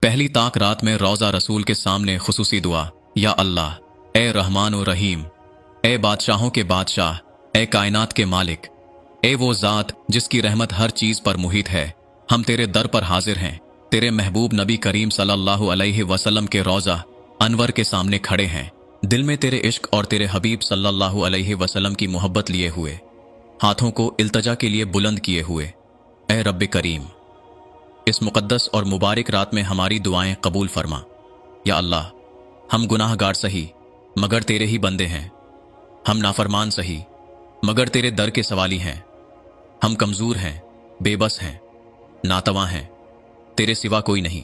पहली ताक रात में रोज़ा रसूल के सामने खुसूसी दुआ, या अल्लाह, ए रहमान व रहीम, ए बादशाहों के बादशाह, ए कायनात के मालिक, ए वो ज़ात जिसकी रहमत हर चीज़ पर मुहित है, हम तेरे दर पर हाजिर हैं। तेरे महबूब नबी करीम सल्लल्लाहु अलैहि वसल्लम के रोज़ा अनवर के सामने खड़े हैं, दिल में तेरे इश्क और तेरे हबीब सल्लल्लाहु अलैहि वसल्लम की मोहब्बत लिए हुए, हाथों को इल्तजा के लिए बुलंद किए हुए। ए रब्ब करीम, इस मुक़द्दस और मुबारक रात में हमारी दुआएं कबूल फरमा। या अल्लाह, हम गुनाहगार सही मगर तेरे ही बंदे हैं, हम नाफरमान सही मगर तेरे दर के सवाली हैं, हम कमज़ोर हैं, बेबस हैं, नातवा हैं, तेरे सिवा कोई नहीं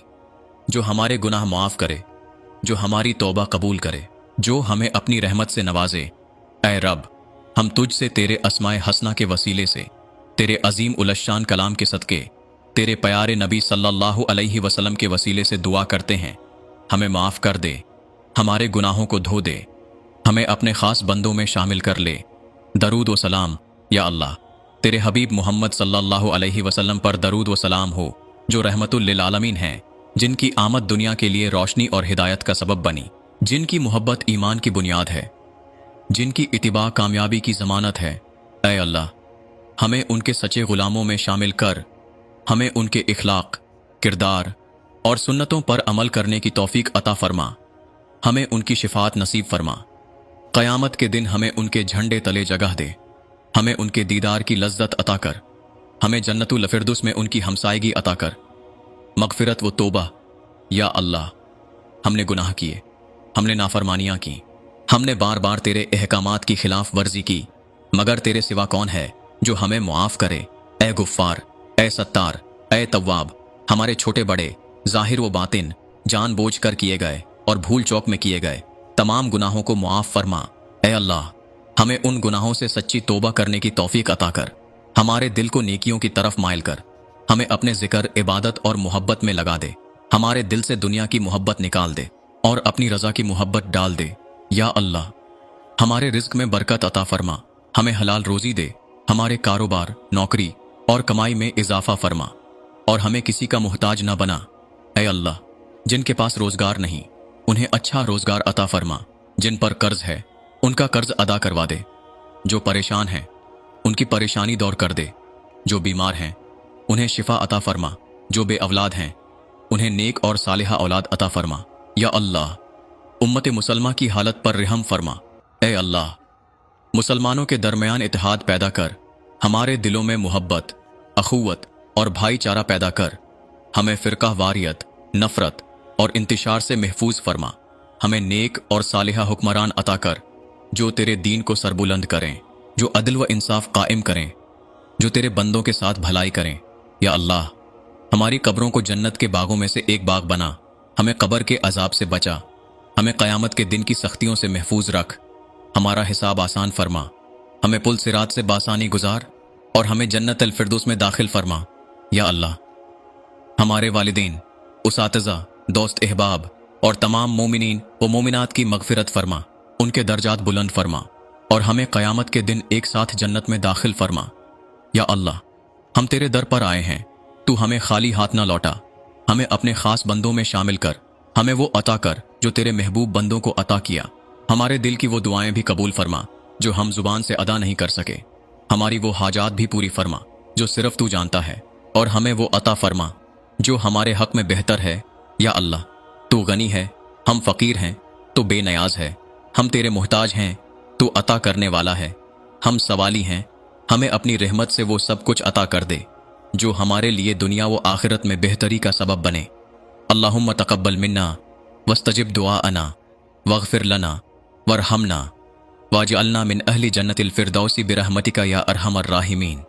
जो हमारे गुनाह माफ़ करे, जो हमारी तौबा कबूल करे, जो हमें अपनी रहमत से नवाजे। ऐ रब, हम तुझसे तेरे अस्माए हसना के वसीले से, तेरे अजीम उलशान कलाम के सदके, तेरे प्यारे नबी सल्लल्लाहु अलैहि वसल्लम के वसीले से दुआ करते हैं, हमें माफ़ कर दे, हमारे गुनाहों को धो दे, हमें अपने ख़ास बंदों में शामिल कर ले। दरूद व सलाम या अल्लाह, तेरे हबीब मोहम्मद सल्लल्लाहु अलैहि वसल्लम पर दरूद व सलाम हो, जो रहमतुल लिल आलमीन हैं, जिनकी आमद दुनिया के लिए रोशनी और हिदायत का सबब बनी, जिनकी मोहब्बत ईमान की बुनियाद है, जिनकी इत्तिबा कामयाबी की ज़मानत है। ऐ अल्लाह, हमें उनके सच्चे ग़ुलामों में शामिल कर, हमें उनके इखलाक, किरदार और सुन्नतों पर अमल करने की तौफीक अता फरमा, हमें उनकी शिफात नसीब फरमा। क़यामत के दिन हमें उनके झंडे तले जगह दे, हमें उनके दीदार की लज्जत अता कर, हमें जन्नतुल फ़िरदौस में उनकी हमसायगी अता कर। मग़फ़िरत व तौबा या अल्लाह, हमने गुनाह किए, हमने नाफरमानियाँ की, हमने बार बार तेरे अहकामात की खिलाफ वर्जी की, मगर तेरे सिवा कौन है जो हमें मुआफ़ करे। ए गुफ़्फ़ार, ए सत्तार, ए तव्वाब, हमारे छोटे बड़े, ज़ाहिर व बातिन, जान बूझ कर किए गए और भूल चौक में किए गए तमाम गुनाहों को मुआफ़ फरमा। ए अल्लाह, हमें उन गुनाहों से सच्ची तौबा करने की तौफीक अता कर, हमारे दिल को नेकियों की तरफ माइल कर, हमें अपने ज़िक्र, इबादत और मोहब्बत में लगा दे, हमारे दिल से दुनिया की मोहब्बत निकाल दे और अपनी रज़ा की मोहब्बत डाल दे। या अल्लाह, हमारे रिज़्क़ में बरकत अता फरमा, हमें हलाल रोज़ी दे, हमारे कारोबार, नौकरी और कमाई में इजाफा फरमा और हमें किसी का मुहताज ना बना। ऐ अल्लाह, जिनके पास रोज़गार नहीं उन्हें अच्छा रोज़गार अता फरमा, जिन पर कर्ज है उनका कर्ज अदा करवा दे, जो परेशान हैं उनकी परेशानी दूर कर दे, जो बीमार हैं उन्हें शिफा अता फरमा, जो बे औलाद हैं उन्हें नेक और सालिहा औलाद अता फरमा। या अल्लाह, उम्मत मुसलमा की हालत पर रहम फरमा। ए अल्लाह, मुसलमानों के दरमियान इत्तेहाद पैदा कर, हमारे दिलों में मोहब्बत, अखुवत और भाईचारा पैदा कर, हमें फ़िरका वारियत, नफ़रत और इंतिशार से महफूज फरमा, हमें नेक और सालिहा हुक्मरान अता कर, जो तेरे दीन को सरबुलंद करें, जो अदल व इंसाफ कायम करें, जो तेरे बंदों के साथ भलाई करें। या अल्लाह, हमारी कब्रों को जन्नत के बागों में से एक बाग बना, हमें कब्र के अजाब से बचा, हमें क़यामत के दिन की सख्तियों से महफूज रख, हमारा हिसाब आसान फरमा, हमें पुल सिरात से बासानी गुजार और हमें जन्नत अल फ़िरदौस में दाखिल फरमा। या अल्लाह, हमारे वालिदैन, उसातिज़ा, दोस्त अहबाब और तमाम मोमिनीन व मोमिनात की मग़फ़िरत फरमा, उनके दर्जात बुलंद फरमा और हमें क़यामत के दिन एक साथ जन्नत में दाखिल फरमा। या अल्लाह, हम तेरे दर पर आए हैं, तू हमें खाली हाथ ना लौटा, हमें अपने ख़ास बंदों में शामिल कर, हमें वो अता कर जो तेरे महबूब बंदों को अता किया, हमारे दिल की वो दुआएं भी कबूल फरमा जो हम ज़ुबान से अदा नहीं कर सके, हमारी वो हाजात भी पूरी फरमा जो सिर्फ तू जानता है, और हमें वो अता फरमा जो हमारे हक़ में बेहतर है। या अल्लाह, तू गनी है, हम फ़कीर हैं, तो बेनियाज है, हम तेरे मोहताज हैं, तू अता करने वाला है, हम सवाली हैं, हमें अपनी रहमत से वो सब कुछ अता कर दे जो हमारे लिए दुनिया व आखिरत में बेहतरी का सबब बने। अल्लाहुम्मा तक़ब्बल मिन्ना वस्तजिब दुआअना वग़फ़िर लना वरहमना वाजअलना मिन अहली जन्नतिल फ़िरदौसी बिरहमतिका या अरहमर राहिमीन।